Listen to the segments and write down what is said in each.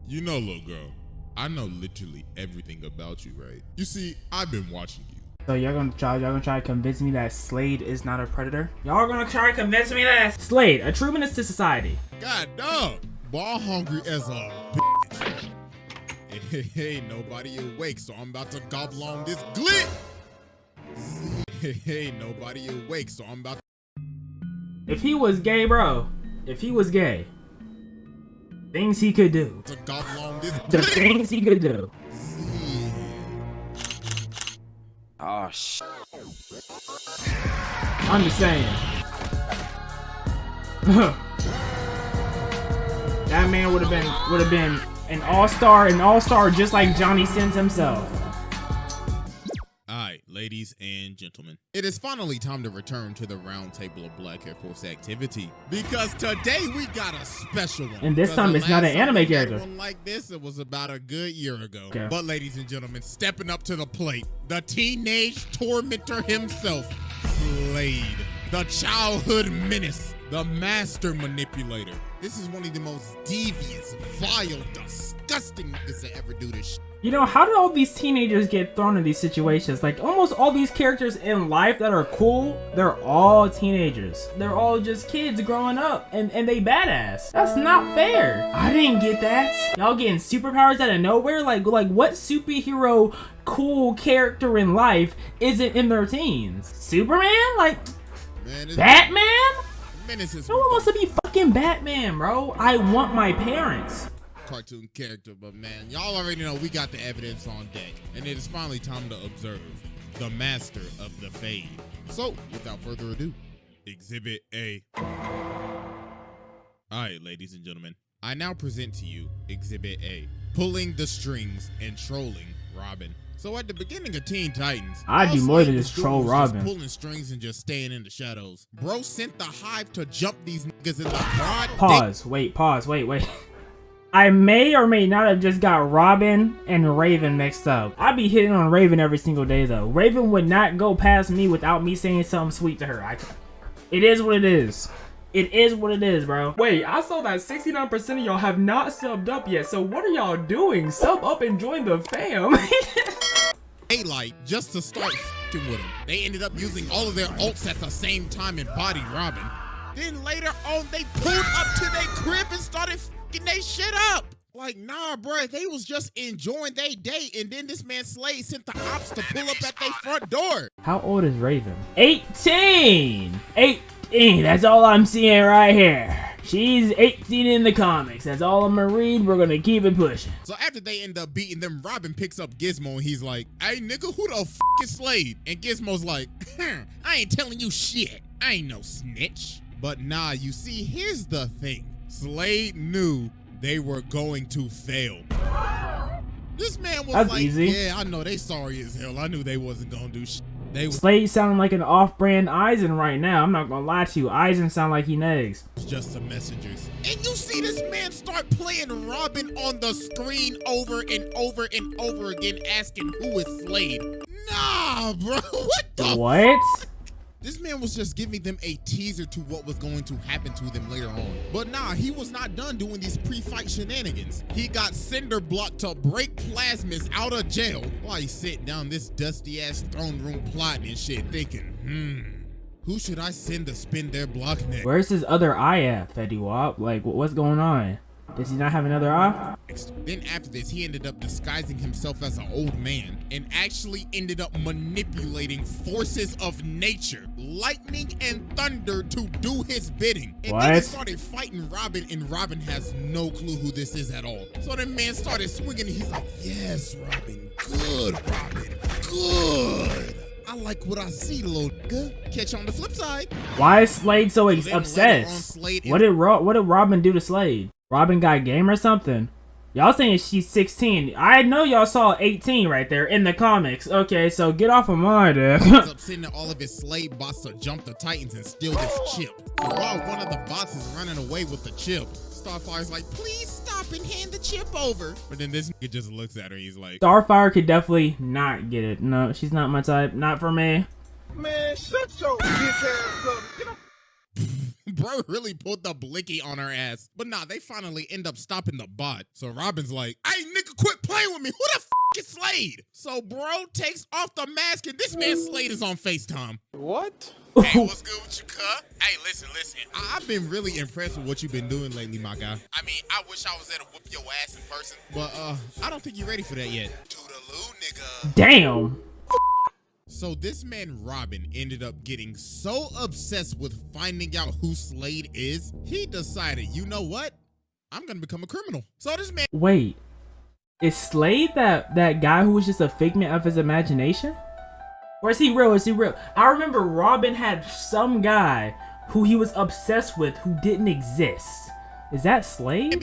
You know, little girl, I know literally everything about you, right? You see, I've been watching you. So y'all gonna try to convince me that Slade is not a predator? Y'all are gonna try to convince me that Slade, a true menace to society. God dog, ball hungry as a bitch. Ain't nobody awake, so I'm about to gobble on this glit. Ain't nobody awake, so I'm about to... If he was gay, bro, if he was gay, things he could do. To gobble on this The glit. things he could do. Oh shit. I'm just saying. That man would have been an all-star just like Johnny Sins himself. Alright, ladies and gentlemen, it is finally time to return to the round table of Black Air Force activity, because today we got a special one. And this time it's not an anime character. One like this, it was about a good year ago. Okay. But ladies and gentlemen, stepping up to the plate, the teenage tormentor himself, Slade, the childhood menace, the master manipulator. This is one of the most devious, vile, disgusting niggas to ever do this shit. You know, how did all these teenagers get thrown in these situations? Like, almost all these characters in life that are cool, they're all teenagers. They're all just kids growing up, and they badass. That's not fair. I didn't get that. Y'all getting superpowers out of nowhere? Like what superhero cool character in life isn't in their teens? Superman? Like, Man, Batman? Menace is No one wants to be fucking Batman, bro. I want my parents. cartoon character, but man, y'all already know we got the evidence on deck, and it is finally time to observe the master of the fade. So, without further ado, Exhibit A. Alright, ladies and gentlemen, I now present to you Exhibit A, pulling the strings and trolling Robin. So at the beginning of Teen Titans, I'd do all more than Slade just was troll doing was Robin. just pulling strings and just staying in the shadows. Bro sent the Hive to jump these niggas in the broad Pause, wait. I may or may not have just got Robin and Raven mixed up. I be hitting on Raven every single day though. Raven would not go past me without me saying something sweet to her. It is what it is. It is what it is, bro. Wait, I saw that 69% of y'all have not subbed up yet, so what are y'all doing? Sub up and join the fam. daylight just to start f***ing with him. They ended up using all of their ults at the same time and bodied Robin. Then later on, they pulled up to their crib and started f***ing they shit up. Like, nah, bruh, they was just enjoying their day, and then this man Slade sent the ops to pull up at their front door. How old is Raven? 18! 18, that's all I'm seeing right here. She's 18 in the comics. That's all I'm gonna read. We're gonna keep it pushing. So after they end up beating them, Robin picks up Gizmo and he's like, hey nigga, who the f is Slade? And Gizmo's like, I ain't telling you shit. I ain't no snitch. But nah, you see, here's the thing. Slade knew they were going to fail. This man was That's like, easy. yeah, I know they sorry as hell. I knew they wasn't gonna do shit. They was Slade sounding like an off-brand Eisen right now. I'm not gonna lie to you. Eisen sound like he negs. just some messengers. And you see this man start playing Robin on the screen over and over and over again, asking who is Slade. Nah, bro, what the What? This man was just giving them a teaser to what was going to happen to them later on. But nah, he was not done doing these pre-fight shenanigans. He got Cinder Block to break Plasmus out of jail while he's sitting down this dusty-ass throne room plotting and shit, thinking, who should I send to spin their block next? Where's his other eye at, Fetty Wap? Like, what's going on? Does he not have another eye? Then after this, he ended up disguising himself as an old man and actually ended up manipulating forces of nature, lightning and thunder to do his bidding. And then he What? started fighting Robin, and Robin has no clue who this is at all. So the man started swinging and he's like, yes, Robin, good, Robin, good. I like what I see, little nigga. Catch you on the flip side. Why is Slade so then later on, obsessed? Slade What did Robin do to Slade? Robin got game or something? Y'all saying she's 16. I know y'all saw 18 right there in the comics. Okay, so get off of my dick. Ends up sending all of his slave bots to jump the Titans and steal this chip. So while one of the bots is running away with the chip, Starfire's like, please stop and hand the chip over. But then this nigga just looks at her and he's like, Starfire could definitely not get it. No, she's not my type. Not for me. Man, shut your bitch ass up. Get up. Bro really pulled the blicky on her ass. But nah, they finally end up stopping the bot. So Robin's like, hey, nigga, quit playing with me. Who the f is Slade? So bro takes off the mask and this man Slade is on FaceTime. What? Hey, what's good with you, cuh? Hey, listen. I've been really impressed with what you've been doing lately, my guy. I mean, I wish I was there to whoop your ass in person. But I don't think you're ready for that yet. Toodaloo, nigga. Damn. So this man Robin ended up getting so obsessed with finding out who Slade is, he decided, you know what? I'm gonna become a criminal. So this man— Wait, is Slade that guy who was just a figment of his imagination? Or is he real? Is he real? I remember Robin had some guy who he was obsessed with who didn't exist. Is that Slade?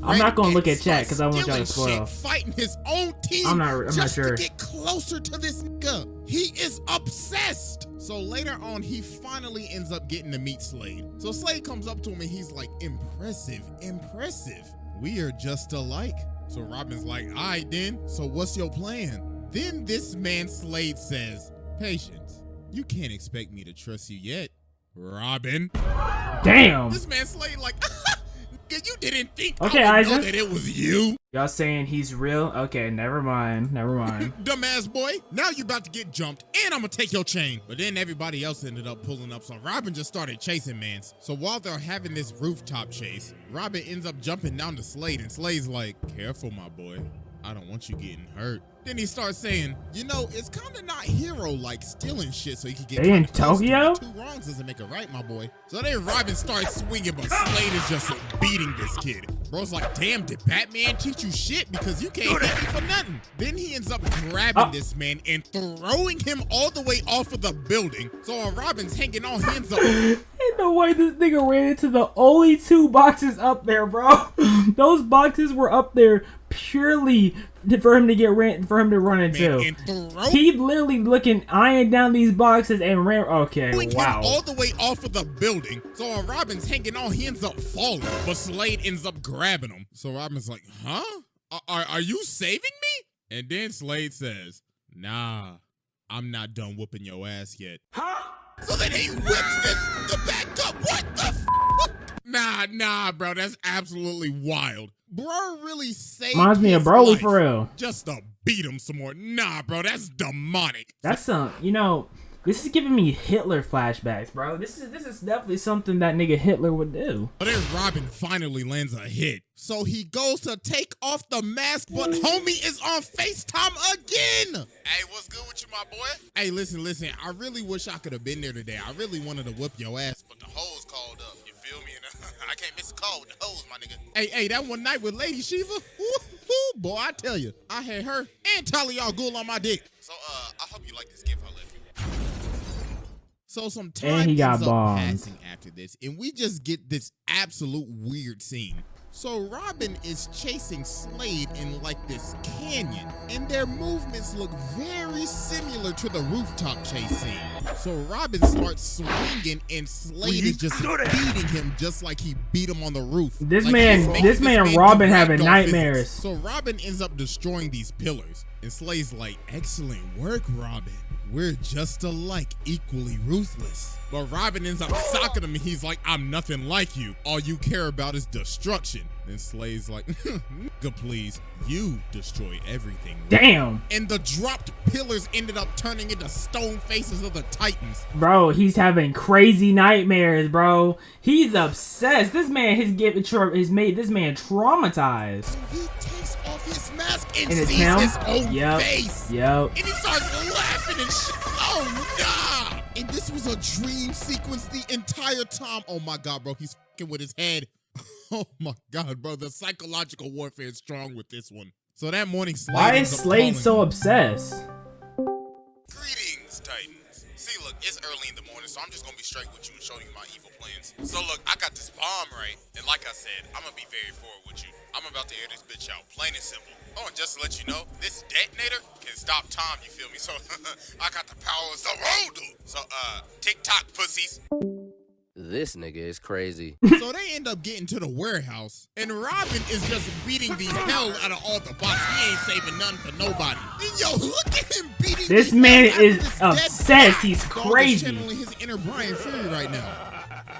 I'm not gonna look at chat because I want y'all to spoil. Fighting his own team. I'm not sure. To get closer to this nigga. He is obsessed. So later on, he finally ends up getting to meet Slade. So Slade comes up to him and he's like, impressive. We are just alike. So Robin's like, all right then. So what's your plan? Then this man Slade says, patience. You can't expect me to trust you yet, Robin. Damn. This man Slade like, you didn't think okay, I would know Isaac, that it was you? Y'all saying he's real? Okay, never mind. Dumbass boy, now you about to get jumped and I'm gonna take your chain. But then everybody else ended up pulling up, so Robin just started chasing mans. So while they're having this rooftop chase, Robin ends up jumping down to Slade and Slade's like, careful my boy, I don't want you getting hurt. Then he starts saying, you know, it's kind of not hero-like stealing shit so you can get— They in Tokyo? Two wrongs doesn't make a right, my boy. So then Robin starts swinging, but Slade is just beating this kid. Bro's like, damn, did Batman teach you shit? Because you can't hit me for nothing. Then he ends up grabbing this man and throwing him all the way off of the building. So while Robin's hanging on, he ends up— Ain't no way this nigga ran into the only two boxes up there, bro. Those boxes were up there purely for him to run into. He literally eyeing down these boxes and ran. Okay, wow. All the way off of the building. So while Robin's hanging on, he ends up falling, but Slade ends up grabbing him. So Robin's like, huh? Are you saving me? And then Slade says, nah, I'm not done whooping your ass yet. Huh? So then he whips this to back up. What the f? Nah, bro, that's absolutely wild. Bro really saved reminds me of Broly for real. Just to beat him some more. Nah, bro, that's demonic. That's this is giving me Hitler flashbacks, bro. This is definitely something that nigga Hitler would do. But then Robin finally lands a hit. So he goes to take off the mask, but homie is on FaceTime again. Hey, what's good with you, my boy? Hey, listen. I really wish I could have been there today. I really wanted to whip your ass, but the hoes called up. You feel me? I can't miss a call with the hoes, my nigga. Hey, that one night with Lady Shiva, boy, I tell you, I had her and Talia al Ghul on my dick. So, I hope you like this gift I left you. So some time ends up passing after this, and we just get this absolute weird scene. So Robin is chasing Slade in like this canyon, and their movements look very similar to the rooftop chase scene. So Robin starts swinging, and Slade is just beating him just like he beat him on the roof. This man Robin having nightmares. So Robin ends up destroying these pillars, and Slade's like, excellent work, Robin. We're just alike, equally ruthless. But Robin ends up socking him and he's like, I'm nothing like you. All you care about is destruction. And Slade's like, nigga, please, you destroy everything. Damn. And the dropped pillars ended up turning into stone faces of the Titans. Bro, he's having crazy nightmares, bro. He's obsessed. This man has made this man traumatized. So he takes off his mask and sees his own face. Yep. And he starts laughing and shit. Oh, nah. And this was a dream sequence the entire time. Oh my God, bro. He's fucking with his head. Oh my God, bro. The psychological warfare is strong with this one. So that morning, Slade— why is Slade so obsessed? Greetings, Titans. See, look, it's early in the morning, so I'm just gonna be straight with you and show you my evil plans. So look, I got this bomb, right? And like I said, I'm gonna be very forward with you. I'm about to air this bitch out, plain and simple. Oh, and just to let you know, this detonator can stop time, you feel me? So I got the power of the world. So TikTok pussies. This nigga is crazy. So they end up getting to the warehouse, and Robin is just beating the hell out of all the bots. He ain't saving none for nobody. And yo, look at him beating this man is obsessed. He's crazy. Channeling his inner Brian Fury right now.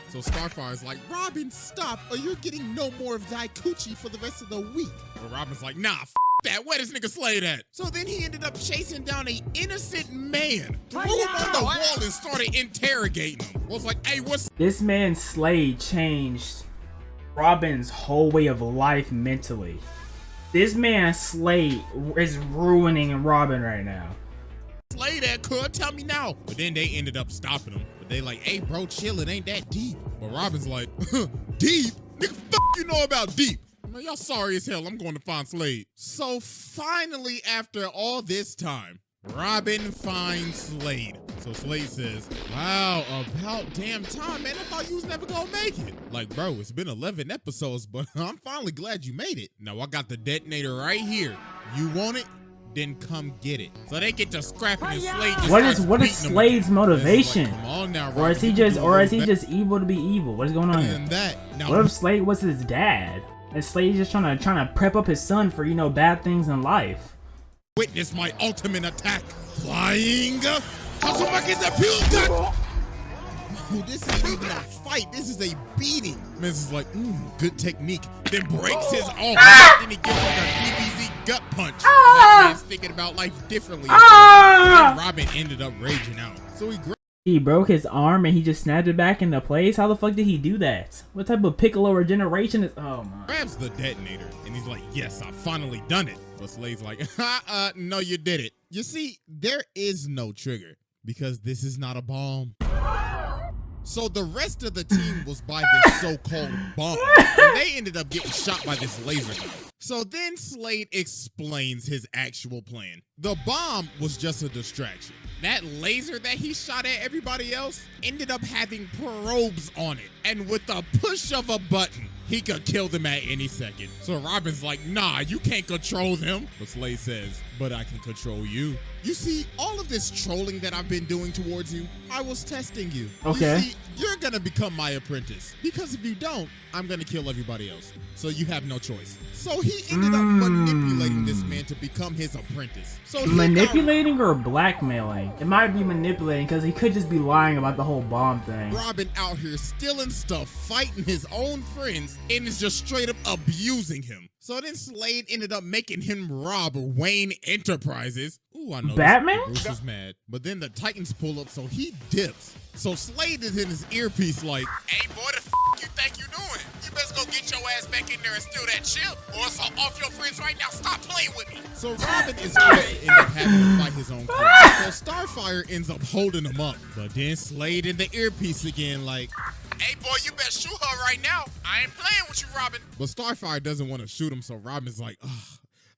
So Starfire's like, Robin, stop, or you're getting no more of thy coochie for the rest of the week. But Robin's like, nah, that. Where this nigga Slade at? So then he ended up chasing down a innocent man, threw him on the wall and started interrogating him. Was like, hey, what's... This man Slade changed Robin's whole way of life mentally. This man Slade is ruining Robin right now. Slade at, could tell me now. But then they ended up stopping him. But they like, hey bro, chill, it ain't that deep. But Robin's like, deep? Nigga, you know about deep? Man, y'all sorry as hell, I'm going to find Slade. So finally, after all this time, Robin finds Slade. So Slade says, wow, about damn time, man. I thought you was never gonna make it. Like, bro, it's been 11 episodes, but I'm finally glad you made it. Now, I got the detonator right here. You want it? Then come get it. So they get to scrapping and Slade just what is Slade's motivation? Like, come on now, Robin, or is he just evil to be evil? What is going on here? Now, what if Slade was his dad? And Slade's just trying to prep up his son for, you know, bad things in life. Witness my ultimate attack. Flying. This ain't even a fight. This is a beating. Menace is like, good technique. Then breaks his arm. Then he gives like a DBZ gut punch. That man's thinking about life differently. And Robin ended up raging out. So he broke his arm and he just snapped it back into place? How the fuck did he do that? What type of Piccolo regeneration is... Oh my. Grabs the detonator and he's like, yes, I finally done it. But Slade's like, no, you did it. You see, there is no trigger because this is not a bomb. So the rest of the team was by this so-called bomb, and they ended up getting shot by this laser gun. So then Slade explains his actual plan. The bomb was just a distraction. That laser that he shot at everybody else ended up having probes on it, and with the push of a button, he could kill them at any second. So Robin's like, nah, you can't control them. But Slade says, but I can control you. You see, all of this trolling that I've been doing towards you, I was testing you. Okay. You see, you're gonna become my apprentice. Because if you don't, I'm gonna kill everybody else. So you have no choice. So he ended up manipulating this man to become his apprentice. So manipulating or blackmailing? It might be manipulating because he could just be lying about the whole bomb thing. Robin out here stealing stuff, fighting his own friends, and is just straight up abusing him. So then Slade ended up making him rob Wayne Enterprises. Ooh, I know Batman? Bruce is mad. But then the Titans pull up, so he dips. So Slade is in his earpiece like, hey boy, the you think you doing? You best go get your ass back in there and steal that chip, or it's off your friends right now. Stop playing with me. So Robin is going to end up having to fight his own crew. So Starfire ends up holding him up. But then Slade in the earpiece again like, hey boy, you better shoot her right now. I ain't playing with you, Robin. But Starfire doesn't want to shoot him, so Robin's like,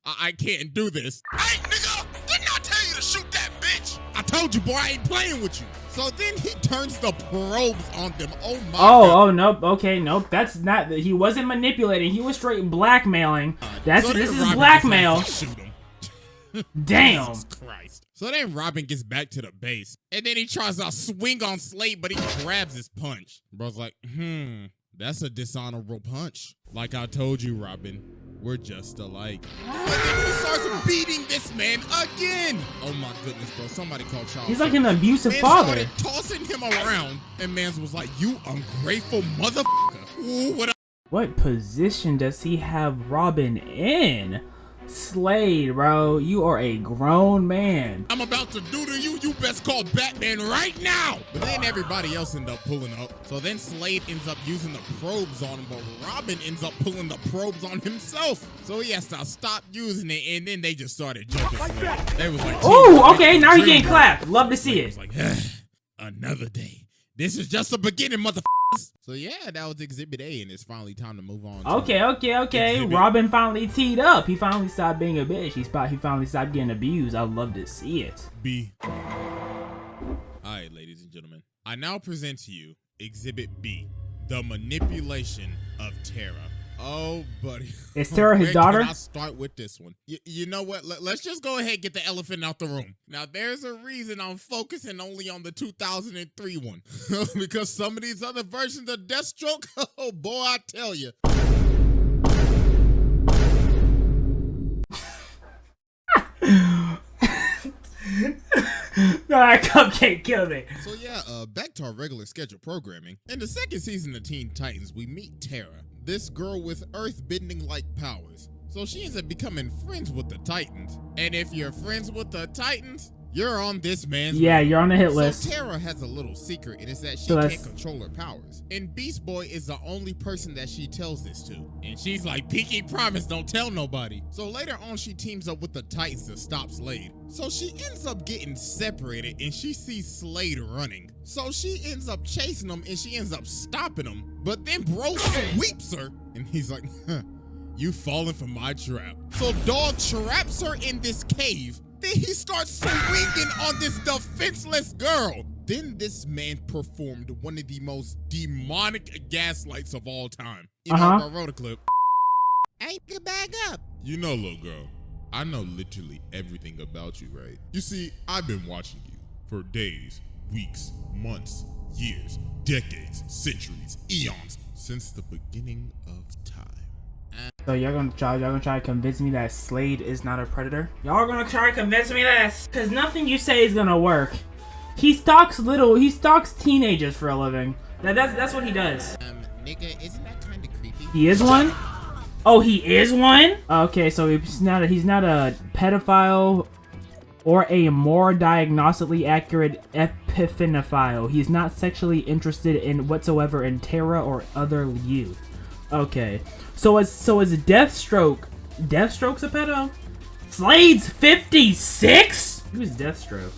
I can't do this. Hey, nigga, didn't I tell you to shoot that bitch? I told you, boy, I ain't playing with you. So then he turns the probes on them. Oh my God. Oh, nope. Okay, nope. That's not, he wasn't manipulating. He was straight blackmailing. This is blackmail. Shoot him. Damn. Jesus Christ. So then Robin gets back to the base, and then he tries to swing on Slade, but he grabs his punch. Bro's like, that's a dishonorable punch. Like I told you, Robin, we're just alike. And then he starts beating this man again. Oh my goodness, bro. Somebody call Charles. He's like an abusive man father. Started tossing him around, and Mans was like, you ungrateful motherfucker. Ooh, what position does he have Robin in? Slade, bro, you are a grown man. I'm about to do to you, you best call Batman right now. But then everybody else end up pulling up. So then Slade ends up using the probes on him, but Robin ends up pulling the probes on himself. So he has to stop using it, and then they just started jumping Slade. They was like, oh, okay, now he's getting clapped. Love to see it. Like, another day. This is just the beginning, motherfuckers. So yeah, that was Exhibit A, and it's finally time to move on. Okay. Robin finally teed up. He finally stopped being a bitch. He finally stopped getting abused. I love to see it. B. Alright, ladies and gentlemen. I now present to you Exhibit B, the manipulation of Tara. Oh, buddy. Is Tara his daughter? I'll start with this one. You know what? Let's just go ahead and get the elephant out the room. Now, there's a reason I'm focusing only on the 2003 one. Because some of these other versions of Deathstroke, oh boy, I tell you. that cupcake killed me. So yeah, back to our regular schedule programming. In the second season of Teen Titans, we meet Tara, this girl with earth-bending-like powers. So she ends up becoming friends with the Titans. And if you're friends with the Titans, you're on this man's Yeah, radar. you're on the hit list. So Tara has a little secret, and it's that she So can't control her powers. And Beast Boy is the only person that she tells this to. And she's like, pinky promise, don't tell nobody. So later on, she teams up with the Titans to stop Slade. So she ends up getting separated, and she sees Slade running. So she ends up chasing him, and she ends up stopping him. But then bro sweeps her, and he's like, huh, you falling for my trap. So dog traps her in this cave. Then he starts swinging on this defenseless girl. Then this man performed one of the most demonic gaslights of all time. You know, I wrote a clip. Hey, get back up. You know, little girl, I know literally everything about you, right? You see, I've been watching you for days, weeks, months, years, decades, centuries, eons, since the beginning of time. So y'all gonna try to convince me that Slade is not a predator? Y'all are gonna try to convince me that? Cause nothing you say is gonna work. He stalks teenagers for a living. That's what he does. Nigga, isn't that kind of creepy? He is one? Oh, he is one? Okay, so he's not a pedophile or a more diagnostically accurate epiphenophile. He's not sexually interested in whatsoever in Tara or other youth. Okay. So is Deathstroke. Deathstroke's a pedo? Slade's 56? Who's Deathstroke?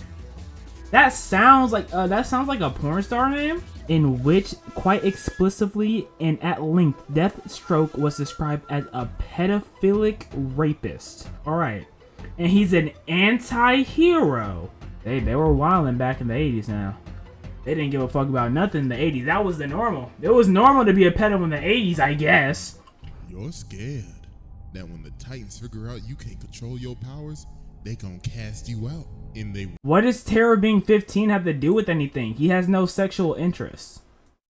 That sounds like a porn star name, in which quite explicitly and at length Deathstroke was described as a pedophilic rapist. Alright. And he's an anti-hero. They were wilding back in the 80s now. They didn't give a fuck about nothing in the 80s. That was the normal. It was normal to be a pedo in the 80s, I guess. You're scared that when the Titans figure out you can't control your powers, they gonna cast you out. And they What does Tara being 15 have to do with anything? He has no sexual interests.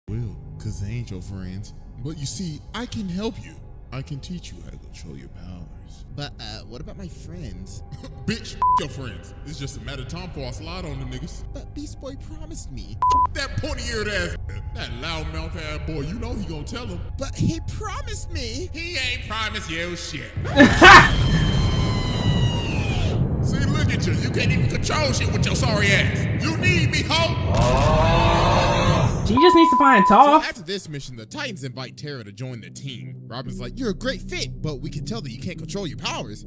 will, cause they ain't your friends. But you see, I can help you. I can teach you how to control your powers. But what about my friends? Bitch, your friends. It's just a matter of time before I slide on them niggas. But Beast Boy promised me. That pointy-eared ass, that loudmouth ass boy, you know he gonna tell him. But he promised me. He ain't promised you shit. See, look at you. You can't even control shit with your sorry ass. You need me, ho. She just needs to find So Toph. after this mission, the Titans invite Tara to join the team. Robin's like, you're a great fit, but we can tell that you can't control your powers.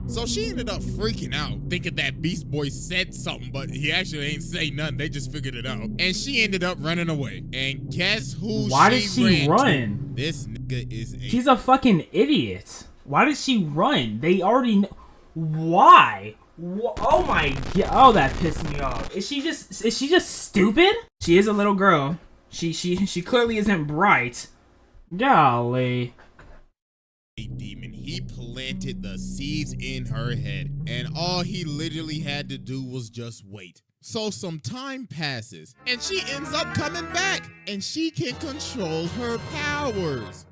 So she ended up freaking out, thinking that Beast Boy said something, but he actually ain't say nothing. They just figured it out. And she ended up running away. And guess who Why did she run? to? This nigga is a... She's a fucking idiot. Why did she run? They already know. Why? Oh my god. Oh, that pissed me off. Is she just stupid? She is a little girl. She clearly isn't bright. Golly. demon. He planted the seeds in her head, and all he literally had to do was just wait. So some time passes, and she ends up coming back, and she can control her powers.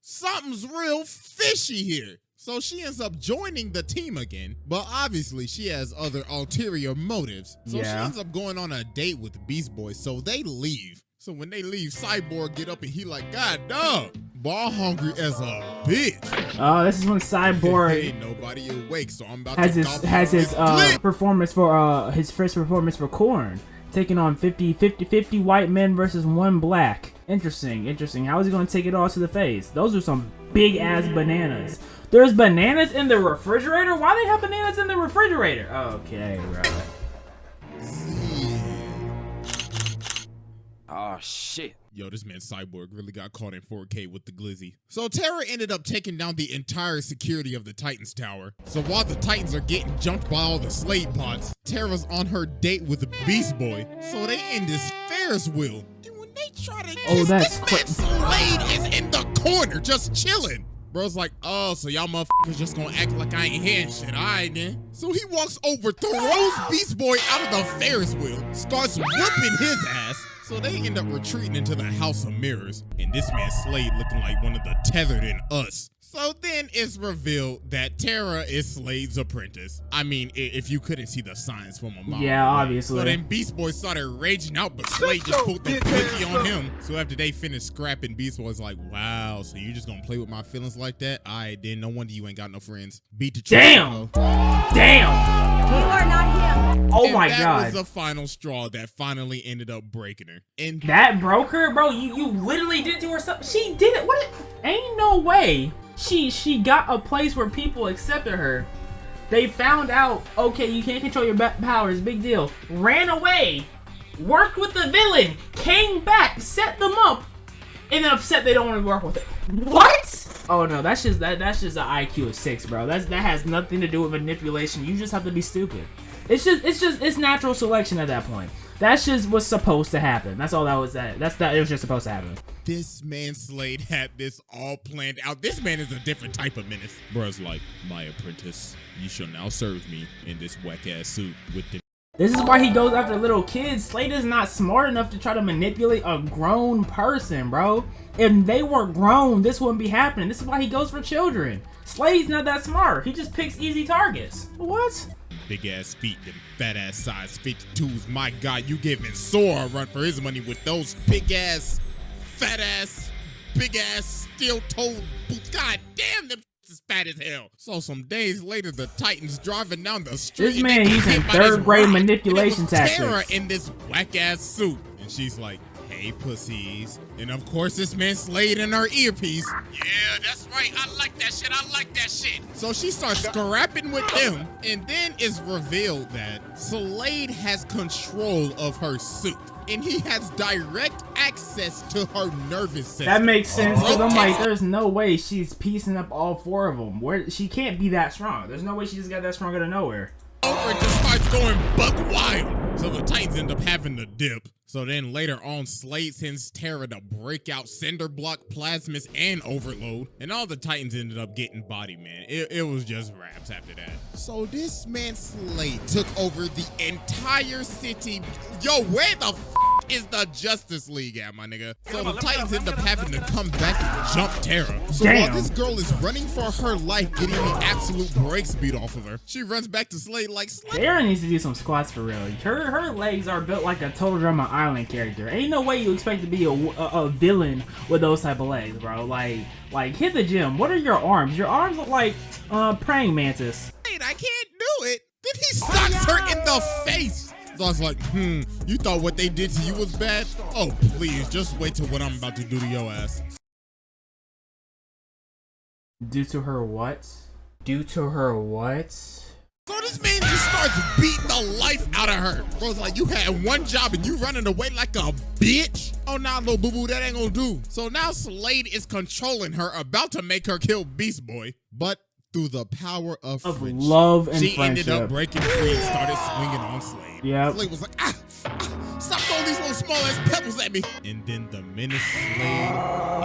Something's real fishy here. So she ends up joining the team again, but obviously she has other ulterior motives. So she ends up going on a date with Beast Boy, so they leave. So when they leave, Cyborg get up and he like, God dog, ball hungry as a bitch. Oh, this is when Cyborg Ain't nobody awake, so I'm about has to his performance for his first performance for Korn, taking on 50 white men versus 1 black. Interesting. How is he gonna take it all to the face? Those are some big ass bananas. There's bananas in the refrigerator? Why they have bananas in the refrigerator? Okay, right. Oh shit. Yo, this man Cyborg really got caught in 4K with the glizzy. So Tara ended up taking down the entire security of the Titans Tower. So while the Titans are getting jumped by all the Slade pods, Tara's on her date with the Beast Boy. So they in this Ferris wheel. And when they try to kiss, this man Slade is in the corner just chilling. Bro's like, oh, so y'all motherfuckers just gonna act like I ain't hearing shit, alright then. So he walks over, throws Beast Boy out of the Ferris wheel, starts whooping his ass. So they end up retreating into the House of Mirrors. And this man Slade looking like one of the tethered in us. So then then it's revealed that Tara is Slade's apprentice. I mean, if you couldn't see the signs from a mile Yeah, away. obviously. So then Beast Boy started raging out, but Slade just pulled the quickie on him. So after they finished scrapping, Beast Boy's like, wow, so you just gonna play with my feelings like that? Alright, then no wonder you ain't got no friends. Beat the truth. Damn! Damn! You are not him. Oh my that god. was the final straw that finally ended up breaking her. And That broke her, bro. You literally did to her something. She did it. What? Ain't no way. She got a place where people accepted her. They found out, okay, you can't control your powers. Big deal. Ran away. Worked with the villain. Came back. Set them up. And then upset they don't want to work with it. What? Oh no, that's just an IQ of 6, bro. That has nothing to do with manipulation. You just have to be stupid. It's natural selection at that point. That's just what's supposed to happen. That's all that was. It was just supposed to happen. this man Slade had this all planned out. This man is a different type of menace. Bruh's like, my apprentice, you shall now serve me in this whack-ass suit with the... This is why he goes after little kids. Slade is not smart enough to try to manipulate a grown person, bro. If they were grown, this wouldn't be happening. This is why he goes for children. Slade's not that smart. He just picks easy targets. What? Big ass feet, them fat ass size 52s. My God, you giving Sora a run for his money with those big ass, fat ass, big ass, steel toed boots. God damn, them is fat as hell. So some days later, the Titans driving down the street. This man using third grade manipulation tactics. Tara in this whack ass suit, and she's like, "Hey, pussies." And of course, this man Slade in her earpiece. Yeah, that's right. I like that shit. I like that shit. So she starts scrapping with them. And then it's revealed that Slade has control of her suit. And he has direct access to her nervous system. That makes sense, because I'm like, there's no way she's piecing up all four of them. She can't be that strong. There's no way she just got that strong out of nowhere. Over and just starts going buck wild. So the Titans end up having to dip. So then later on, Slade sends Tara to break out Cinder Block, Plasmus, and Overload. And all the Titans ended up getting body, man. It was just raps after that. So this man Slade took over the entire city. Yo, where the is the Justice League at, my nigga? So the Titans end up having to come back and jump Tara. So while this girl is running for her life, getting the absolute brakes beat off of her, she runs back to Slade like, Slade. Tara needs to do some squats for real. Her legs are built like a Total Drama Island character. Ain't no way you expect to be a villain with those type of legs, bro. Like hit the gym. What are your arms? Your arms look like praying mantis. Wait, I can't do it. Then he socks her in the face. So I was like, you thought what they did to you was bad? Oh, please, just wait till what I'm about to do to your ass. Due to her what? Due to her what? So this man just starts beating the life out of her. Bro's like, you had one job and you running away like a bitch? Oh, nah, little boo-boo, that ain't gonna do. So now Slade is controlling her, about to make her kill Beast Boy. But through the power of friendship, love and she friendship, ended up breaking free and started swinging on Slade. Yeah. Slade was like, stop throwing these little small ass pebbles at me. And then the Menace Slade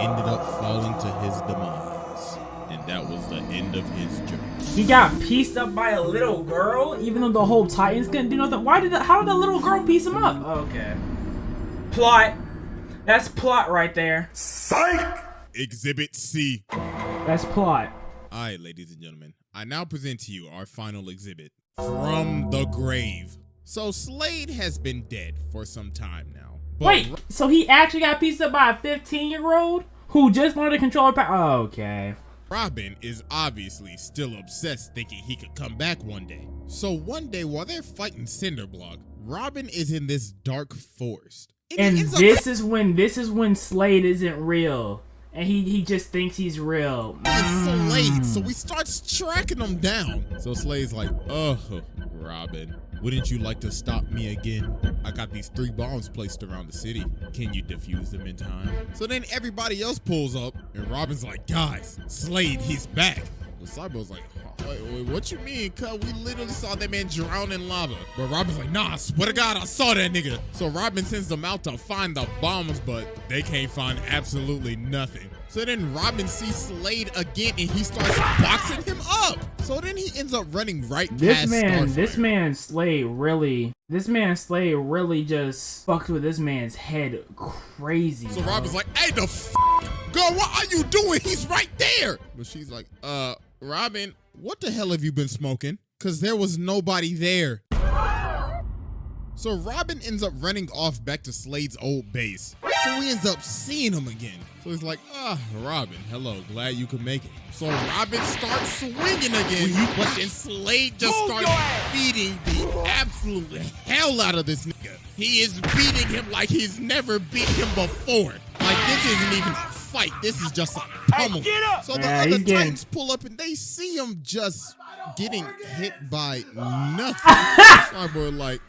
ended up falling to his demise. And that was the end of his journey. He got pieced up by a little girl, even though the whole Titans couldn't do nothing. How did the little girl piece him up? Okay. Plot. That's plot right there. Psych! Exhibit C. That's plot. Alright, ladies and gentlemen, I now present to you our final exhibit, From the Grave. So Slade has been dead for some time now. But wait, so he actually got pieced up by a 15-year-old who just wanted to control her power? Okay. Robin is obviously still obsessed, thinking he could come back one day. So one day while they're fighting Cinderblock, Robin is in this dark forest. And this is when Slade isn't real. And he just thinks he's real. It's Slade, so he starts tracking him down. So Slade's like, oh, Robin, wouldn't you like to stop me again? I got these 3 bombs placed around the city. Can you defuse them in time? So then everybody else pulls up, and Robin's like, guys, Slade, he's back. So Cyborg's like, wait, what you mean, cuz? We literally saw that man drown in lava. But Robin's like, nah, I swear to God, I saw that nigga. So Robin sends them out to find the bombs, but they can't find absolutely nothing. So then Robin sees Slade again, and he starts boxing him up. So then he ends up running right past Starfire. This man Slade really just fucked with this man's head crazy. So bro. Robin's like, hey, the girl, what are you doing? He's right there. But she's like, Robin, what the hell have you been smoking? Because there was nobody there. So Robin ends up running off back to Slade's old base. So he ends up seeing him again. So he's like, Robin, hello, glad you could make it. So Robin starts swinging again, but then Slade just starts beating the absolute hell out of this nigga. He is beating him like he's never beat him before. Like, this isn't even a fight. This is just a pummel. So the other Titans pull up and they see him just getting hit by nothing. Cyborg like,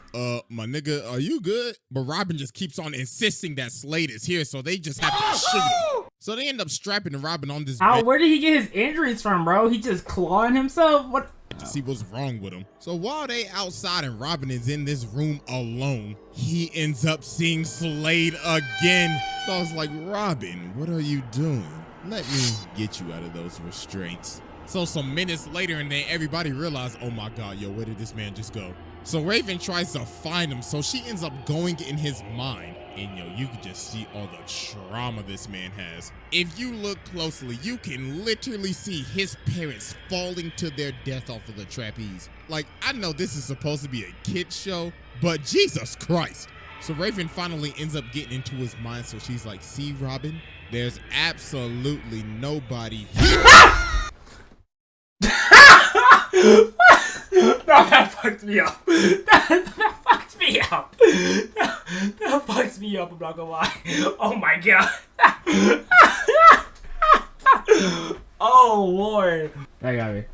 my nigga, are you good? But Robin just keeps on insisting that Slade is here, so they just have to shoot him. So they end up strapping Robin on this bed. Where did he get his injuries from, bro? He just clawing himself? What? To see what's wrong with him. So while they outside and Robin is in this room alone, he ends up seeing Slade again. So I was like, Robin, what are you doing? Let me get you out of those restraints. So some minutes later, and then everybody realized, oh my God, yo, where did this man just go? So Raven tries to find him, so she ends up going in his mind. And yo, you can just see all the trauma this man has. If you look closely, you can literally see his parents falling to their death off of the trapeze. Like, I know this is supposed to be a kid's show, but Jesus Christ. So Raven finally ends up getting into his mind, so she's like, see, Robin, there's absolutely nobody here. No, that fucked me up. That fucked me up. That fucks me up, I'm not gonna lie. Oh my God. Oh Lord. That got me.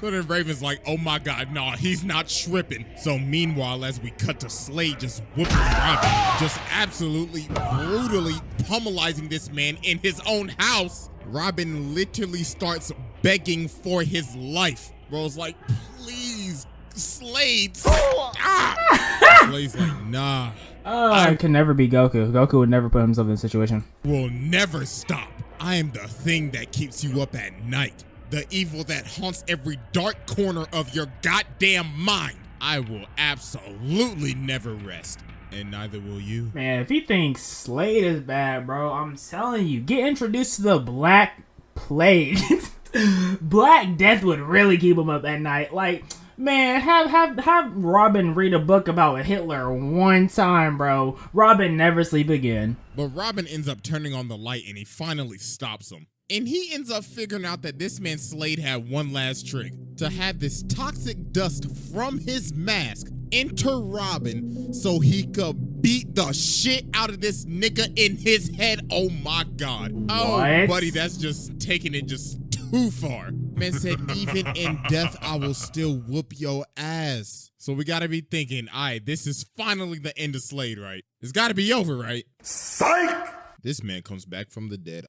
So then Raven's like, oh my God, nah, he's not tripping. So meanwhile, as we cut to Slade just whooping Robin, just absolutely brutally pummelizing this man in his own house, Robin literally starts begging for his life. Bro's like, please, Slade, stop. Slade's like, nah. I could never be Goku. Goku would never put himself in this situation. Will never stop. I am the thing that keeps you up at night. The evil that haunts every dark corner of your goddamn mind. I will absolutely never rest. And neither will you. Man, if he thinks Slade is bad, bro, I'm telling you, get introduced to the Black Plague. Black Death would really keep him up at night. Like, man, have Robin read a book about Hitler one time, bro. Robin never sleep again. But Robin ends up turning on the light and he finally stops him. And he ends up figuring out that this man Slade had one last trick. To have this toxic dust from his mask enter Robin so he could beat the shit out of this nigga in his head. Oh my God. What? Oh, buddy, that's just taking it just too far. Man said, even in death, I will still whoop your ass. So we gotta be thinking, all right, this is finally the end of Slade, right? It's gotta be over, right? Psych! This man comes back from the dead.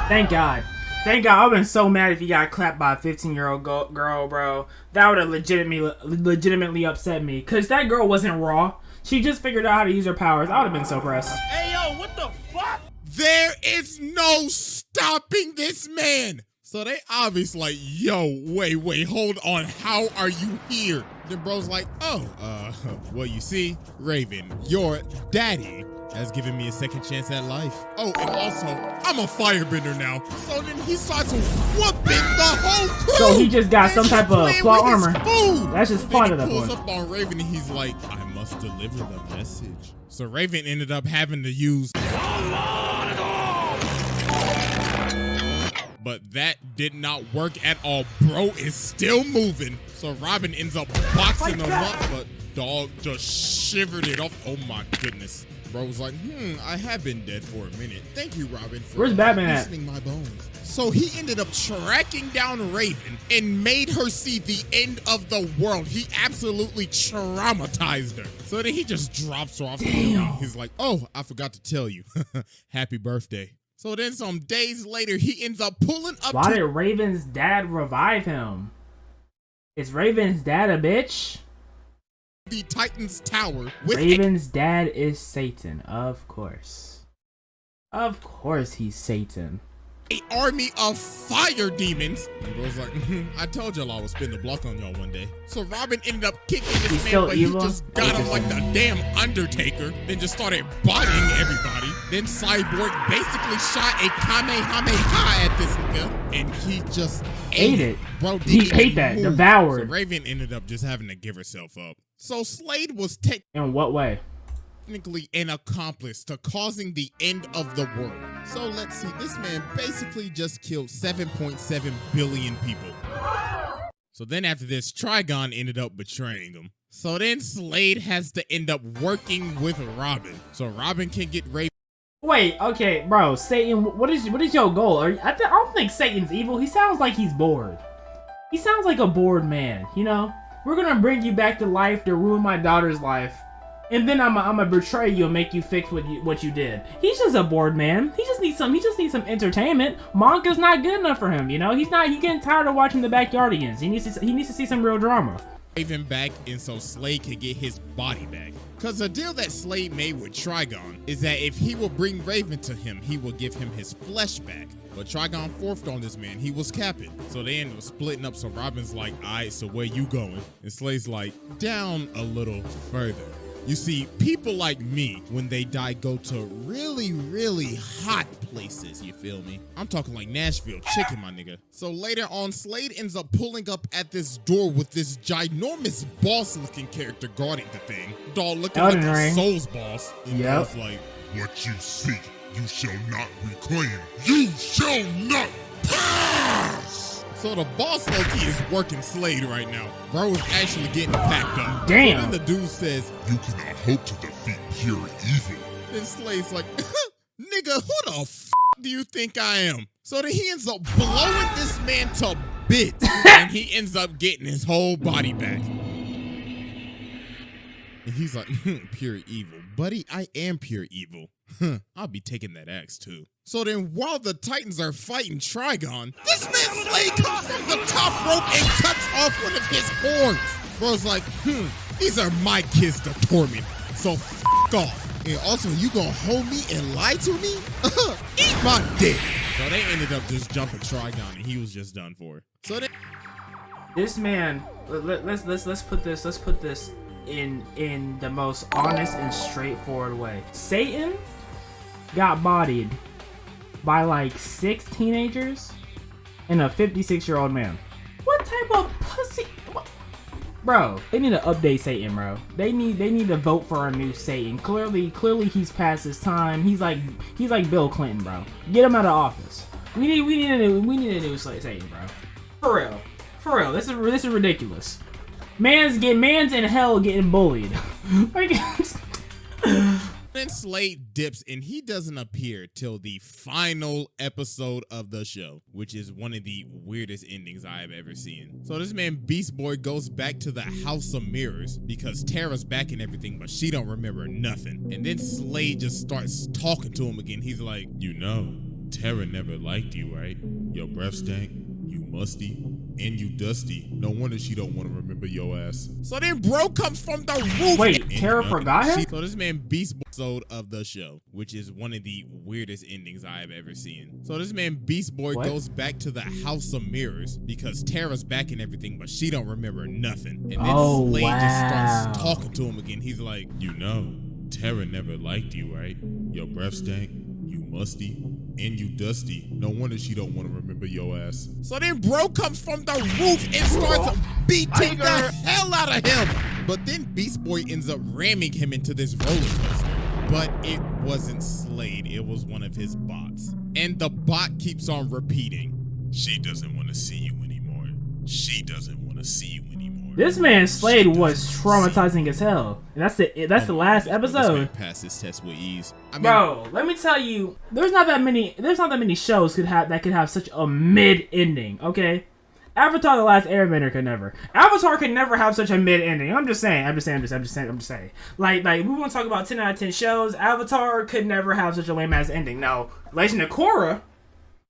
Thank God. Thank God. I've been so mad if he got clapped by a 15-year-old girl, bro. That would have legitimately upset me. Because that girl wasn't raw. She just figured out how to use her powers. I would have been so pressed. Hey, yo, what the fuck? There is no stopping this man. So they obviously like, yo, wait, hold on. How are you here? Then bro's like, well, you see, Raven, your daddy has given me a second chance at life. Oh, and also, I'm a firebender now. So then he starts whooping the whole crew. So he just got some type of plot armor. That's just part of the point. He point. pulls up on Raven and he's like, I must deliver the message. So Raven ended up having to use... But that did not work at all. Bro is still moving. So Robin ends up boxing him up, but dog just shivered it off. Oh my goodness. Bro was like, I have been dead for a minute. Thank you, Robin, for Where's Batman at? loosening my bones. So he ended up tracking down Raven and made her see the end of the world. He absolutely traumatized her. So then he just drops her off the building. He's like, oh, I forgot to tell you. Happy birthday. So then some days later, he ends up pulling up. Why did Raven's dad revive him? Is Raven's dad a bitch? The Titan's tower. With Raven's dad is Satan, of course. Of course he's Satan. an army of fire demons. And bro's like, I told y'all I would spin the block on y'all one day. So Robin ended up kicking this He's man, so but evil. he just got him like the damn Undertaker. Then just started bodying everybody. Then Cyborg basically shot a Kamehameha at this nigga, and he just Ate it. Bro, He didn't ate that. move. Devoured. So Raven ended up just having to give herself up. So Slade was In what way? technically an accomplice to causing the end of the world. So let's see, this man basically just killed 7.7 billion people. So then after this, Trigon ended up betraying him. So then Slade has to end up working with Robin. So Robin can get Raven. Wait, okay, bro, Satan, what is your goal? I don't think Satan's evil. He sounds like he's bored. He sounds like a bored man, you know? We're gonna bring you back to life to ruin my daughter's life. And then I'm gonna betray you and make you fix what you did. He's just a bored man. He just needs some entertainment. Manga's not good enough for him, you know? He's getting tired of watching the Backyardigans. He needs to see some real drama. Raven back, and so Slade can get his body back. Cause the deal that Slade made with Trigon is that if he will bring Raven to him, he will give him his flesh back. But Trigon forced on this man, he was capping. So they ended up splitting up, so Robin's like, alright, so where you going? And Slade's like, down a little further. You see, people like me, when they die, go to really, really hot places, you feel me? I'm talking like Nashville chicken, my nigga. So later on, Slade ends up pulling up at this door with this ginormous boss-looking character guarding the thing. Dog looking like a Souls boss. And yep. Like, what you seek, you shall not reclaim. You shall not pass! So the boss low-key is working Slade right now. Bro is actually getting packed up. Damn. And then the dude says, you cannot hope to defeat pure evil. then Slade's like, nigga, who the f do you think I am? So then he ends up blowing this man to bits. And he ends up getting his whole body back. And he's like, pure evil. Buddy, I am pure evil. I'll be taking that axe too. So then while the Titans are fighting Trigon, this man Slade comes from the top rope and cuts off one of his horns. Bro's like, these are my kids to torment, so f off. And also, you gonna hold me and lie to me? Eat my dick. So they ended up just jumping Trigon and he was just done for. So then This man, let's put this in the most honest and straightforward way. Satan got bodied by like 6 teenagers and a 56-year-old man. What type of pussy? What? Bro, they need to update Satan, bro. They need to vote for a new Satan. Clearly he's past his time. He's like Bill Clinton, bro. Get him out of office. We need a new Satan, bro. For real. This is ridiculous. Man's in hell getting bullied. Like, Then Slade dips and he doesn't appear till the final episode of the show, which is one of the weirdest endings I have ever seen. So this man Beast Boy goes back to the House of Mirrors because Tara's back and everything, but she don't remember nothing. And then Slade just starts talking to him again. He's like, you know, Tara never liked you, right? Your breath stank, you musty, and you dusty. No wonder she don't want to remember your ass. So then bro comes from the roof. wait, Tara forgot him? So this man Beast Boy episode of the show, which is one of the weirdest endings I have ever seen. So this man Beast Boy goes back to the House of Mirrors because Tara's back and everything, but she don't remember nothing. And then Slade just starts talking to him again. He's like, you know, Tara never liked you, right? Your breath stank, you musty, and you dusty. No wonder she don't want to remember your ass. So then bro comes from the roof and starts beating the hell out of him. But then Beast Boy ends up ramming him into this roller coaster. But it wasn't Slade, it was one of his bots. And the bot keeps on repeating, she doesn't want to see you anymore. She doesn't want to see you anymore. This man Slade was traumatizing as hell. And that's the last episode. Passed his test with ease. I mean, bro, let me tell you, there's not that many shows that could have such a mid ending, okay? Avatar: The Last Airbender could never. Avatar could never have such a mid ending. I'm just saying. Like we want to talk about 10 out of 10 shows. Avatar could never have such a lame ass ending. Now, Legend of Korra,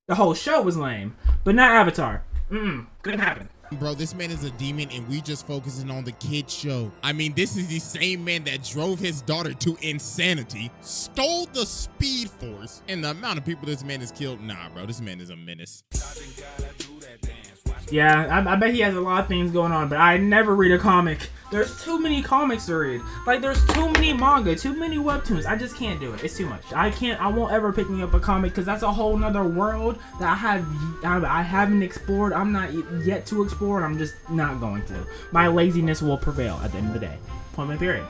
the whole show was lame, but not Avatar. Couldn't happen. Bro, this man is a demon and we just focusing on the kid show. I mean, this is the same man that drove his daughter to insanity, stole the speed force, and the amount of people this man has killed. Nah, bro, this man is a menace. Yeah, I bet he has a lot of things going on, but I never read a comic. There's too many comics to read. Like, there's too many manga, too many webtoons. I just can't do it. It's too much. I won't ever pick me up a comic because that's a whole nother world that I haven't explored. I'm not yet to explore, and I'm just not going to. My laziness will prevail at the end of the day. Point blank period.